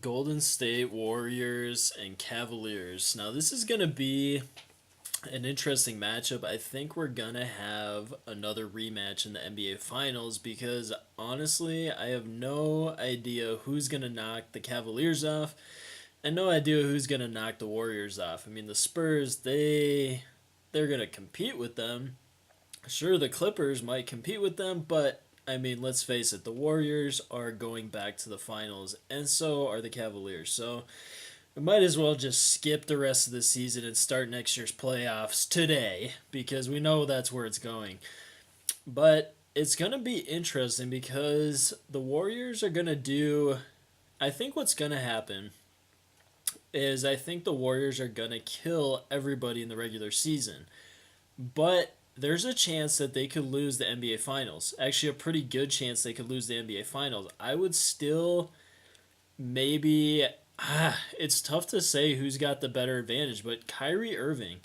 Golden State Warriors and Cavaliers. Now, this is going to be an interesting matchup. I think we're going to have another rematch in the NBA Finals because honestly, I have no idea who's going to knock the Cavaliers off and no idea who's going to knock the Warriors off. I mean, the Spurs, they're going to compete with them. Sure, the Clippers might compete with them, but I mean, let's face it, the Warriors are going back to the finals, and so are the Cavaliers. So we might as well just skip the rest of the season and start next year's playoffs today because we know that's where it's going. But it's going to be interesting because the Warriors are going to do. I think what's going to happen is I think the Warriors are going to kill everybody in the regular season. But there's a chance that they could lose the NBA Finals. Actually, a pretty good chance they could lose the NBA Finals. I would still maybe. It's tough to say who's got the better advantage, but Kyrie Irving,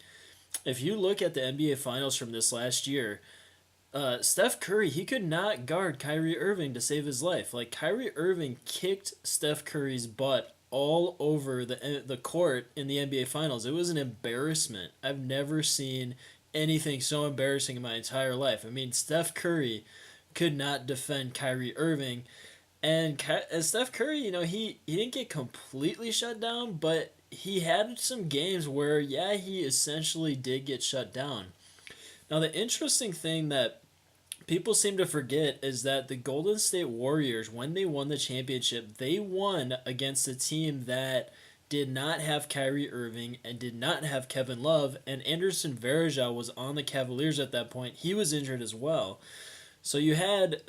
if you look at the NBA Finals from this last year, Steph Curry, he could not guard Kyrie Irving to save his life. Like, Kyrie Irving kicked Steph Curry's butt all over the court in the NBA Finals. It was an embarrassment. I've never seen anything so embarrassing in my entire life. I mean, Steph Curry could not defend Kyrie Irving. And Steph Curry, he didn't get completely shut down, but he had some games where, yeah, he essentially did get shut down. Now, the interesting thing that people seem to forget is that the Golden State Warriors, when they won the championship, they won against a team that did not have Kyrie Irving and did not have Kevin Love, and Anderson Varejao was on the Cavaliers at that point. He was injured as well. So you had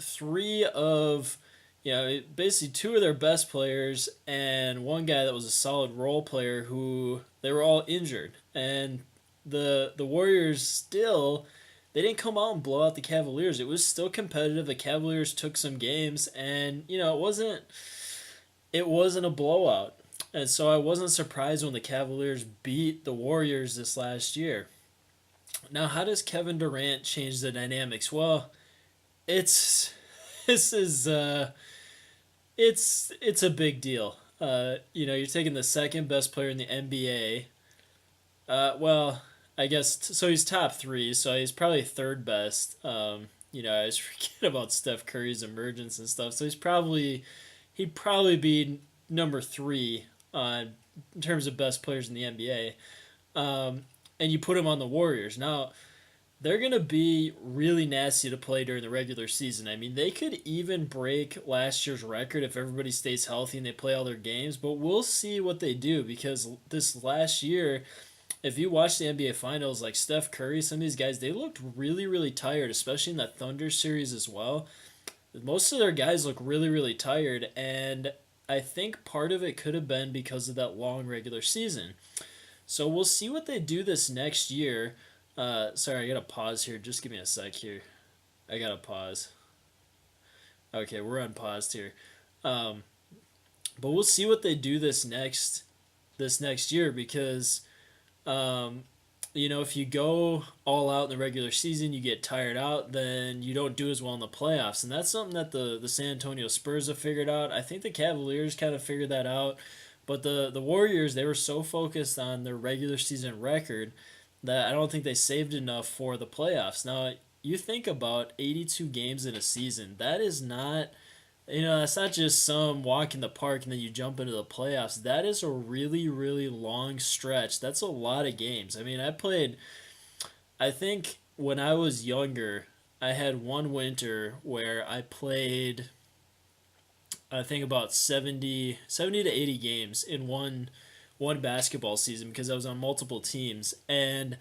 basically two of their best players and one guy that was a solid role player who they were all injured. And the Warriors still, they didn't come out and blow out the Cavaliers. It was still competitive. The Cavaliers took some games and, it wasn't a blowout. And so I wasn't surprised when the Cavaliers beat the Warriors this last year. Now, how does Kevin Durant change the dynamics? Well, it's this is it's a big deal. You're taking the second best player in the NBA. I guess so. He's top three, so he's probably third best. I always forget about Steph Curry's emergence and stuff. So he'd probably be number three in terms of best players in the NBA. And you put him on the Warriors. Now, they're going to be really nasty to play during the regular season. I mean, they could even break last year's record if everybody stays healthy and they play all their games, but we'll see what they do because this last year, if you watch the NBA Finals, like Steph Curry, some of these guys, they looked really, really tired, especially in that Thunder series as well. Most of their guys look really, really tired, and I think part of it could have been because of that long regular season. So we'll see what they do this next year. Sorry, I gotta pause here. Just give me a sec here. I gotta pause. Okay, we're unpaused here. But we'll see what they do this next year because, if you go all out in the regular season, you get tired out, then you don't do as well in the playoffs. And that's something that the San Antonio Spurs have figured out. I think the Cavaliers kind of figured that out. But the Warriors, they were so focused on their regular season record that I don't think they saved enough for the playoffs. Now, you think about 82 games in a season. That is not, that's not just some walk in the park and then you jump into the playoffs. That is a really, really long stretch. That's a lot of games. I mean, I think when I was younger, I had one winter where I played, I think about 70 to 80 games in one basketball season because I was on multiple teams, and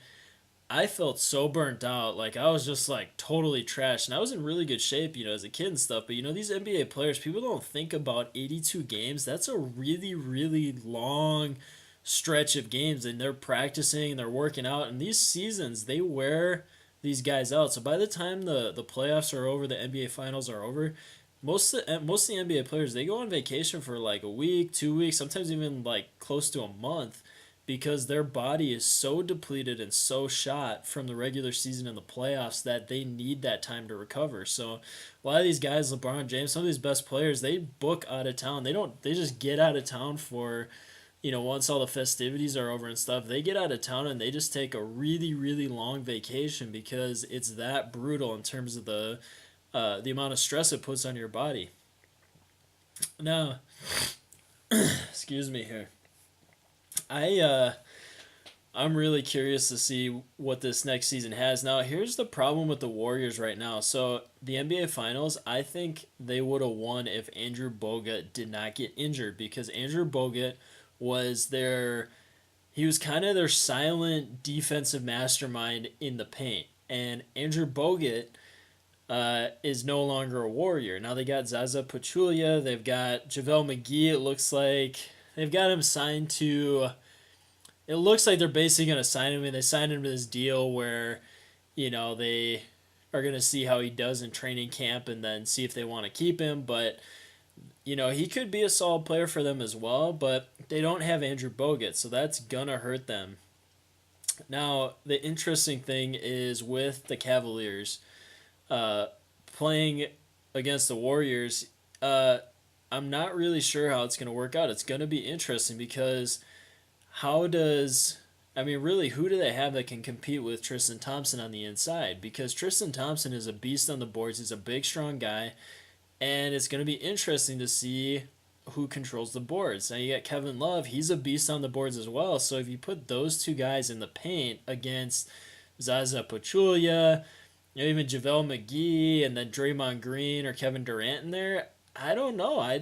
I felt so burnt out. Like, I was just like totally trashed, and I was in really good shape, as a kid and stuff. But these NBA players, people don't think about 82 games. That's a really, really long stretch of games, and they're practicing and they're working out. And these seasons, they wear these guys out. So by the time the playoffs are over, the NBA finals are over, most of the NBA players, they go on vacation for like a week, 2 weeks, sometimes even like close to a month because their body is so depleted and so shot from the regular season and the playoffs that they need that time to recover. So a lot of these guys, LeBron James, some of these best players, they book out of town. They just get out of town for, once all the festivities are over and stuff, they get out of town and they just take a really, really long vacation because it's that brutal in terms of the amount of stress it puts on your body. Now, excuse me here. I I'm really curious to see what this next season has. Now, here's the problem with the Warriors right now. So, the NBA Finals, I think they would have won if Andrew Bogut did not get injured because Andrew Bogut was their he was kind of their silent defensive mastermind in the paint. And Andrew Bogut is no longer a Warrior. Now they got Zaza Pachulia, they've got JaVale McGee. It looks like they've got him signed to. It looks like they're basically going to sign him, and they signed him to this deal where, they are going to see how he does in training camp and then see if they want to keep him. But he could be a solid player for them as well, but they don't have Andrew Bogut, so that's gonna hurt them. Now, the interesting thing is with the Cavaliers playing against the Warriors. I'm not really sure how it's gonna work out. It's gonna be interesting because how does really, who do they have that can compete with Tristan Thompson on the inside? Because Tristan Thompson is a beast on the boards. He's a big, strong guy. And it's going to be interesting to see who controls the boards. Now you got Kevin Love. He's a beast on the boards as well. So if you put those two guys in the paint against Zaza Pachulia, even JaVale McGee, and then Draymond Green or Kevin Durant in there, I don't know. I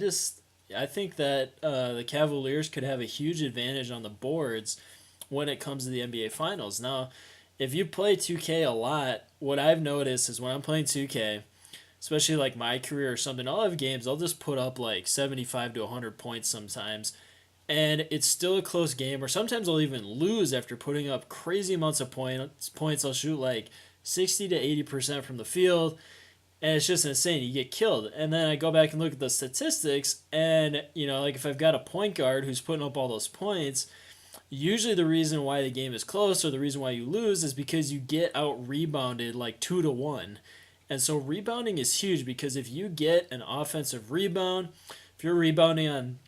think that the Cavaliers could have a huge advantage on the boards when it comes to the NBA Finals. Now, if you play 2K a lot, what I've noticed is when I'm playing 2K, especially like my career or something, I'll have games, I'll just put up like 75 to 100 points sometimes, and it's still a close game, or sometimes I'll even lose after putting up crazy amounts of points. I'll shoot like 60 to 80% from the field, and it's just insane. You get killed. And then I go back and look at the statistics, and, like if I've got a point guard who's putting up all those points, usually the reason why the game is close or the reason why you lose is because you get out rebounded like 2-1. And so rebounding is huge because if you get an offensive rebound, if you're rebounding on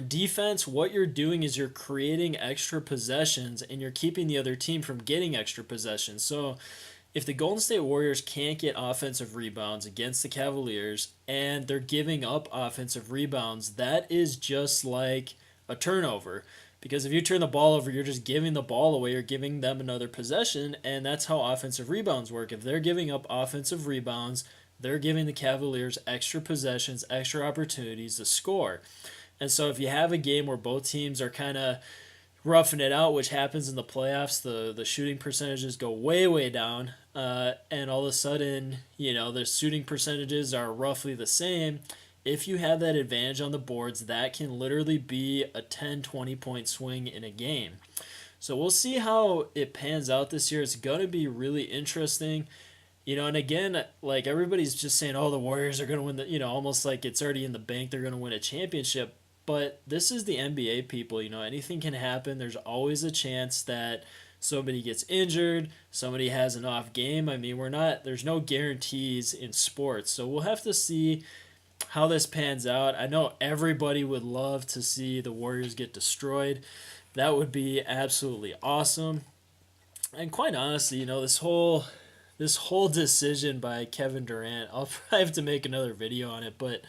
defense, what you're doing is you're creating extra possessions and you're keeping the other team from getting extra possessions. So if the Golden State Warriors can't get offensive rebounds against the Cavaliers and they're giving up offensive rebounds, that is just like a turnover. Because if you turn the ball over, you're just giving the ball away. You're giving them another possession, and that's how offensive rebounds work. If they're giving up offensive rebounds, they're giving the Cavaliers extra possessions, extra opportunities to score. And so if you have a game where both teams are kind of roughing it out, which happens in the playoffs, the shooting percentages go way, way down, and all of a sudden, the shooting percentages are roughly the same. If you have that advantage on the boards, that can literally be a 10, 20-point swing in a game. So we'll see how it pans out this year. It's going to be really interesting. And again, like everybody's just saying, oh, the Warriors are going to win almost like it's already in the bank. They're going to win a championship. But this is the NBA, people. Anything can happen. There's always a chance that somebody gets injured, somebody has an off game. There's no guarantees in sports. So we'll have to see how this pans out. I know everybody would love to see the Warriors get destroyed. That would be absolutely awesome. And quite honestly, this whole decision by Kevin Durant, I'll probably have to make another video on it, but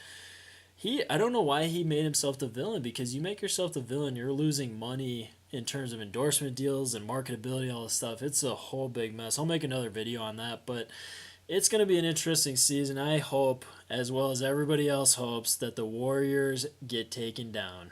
I don't know why he made himself the villain, because you make yourself the villain, you're losing money in terms of endorsement deals and marketability, all this stuff. It's a whole big mess. I'll make another video on that, but it's going to be an interesting season. I hope, as well as everybody else hopes, that the Warriors get taken down.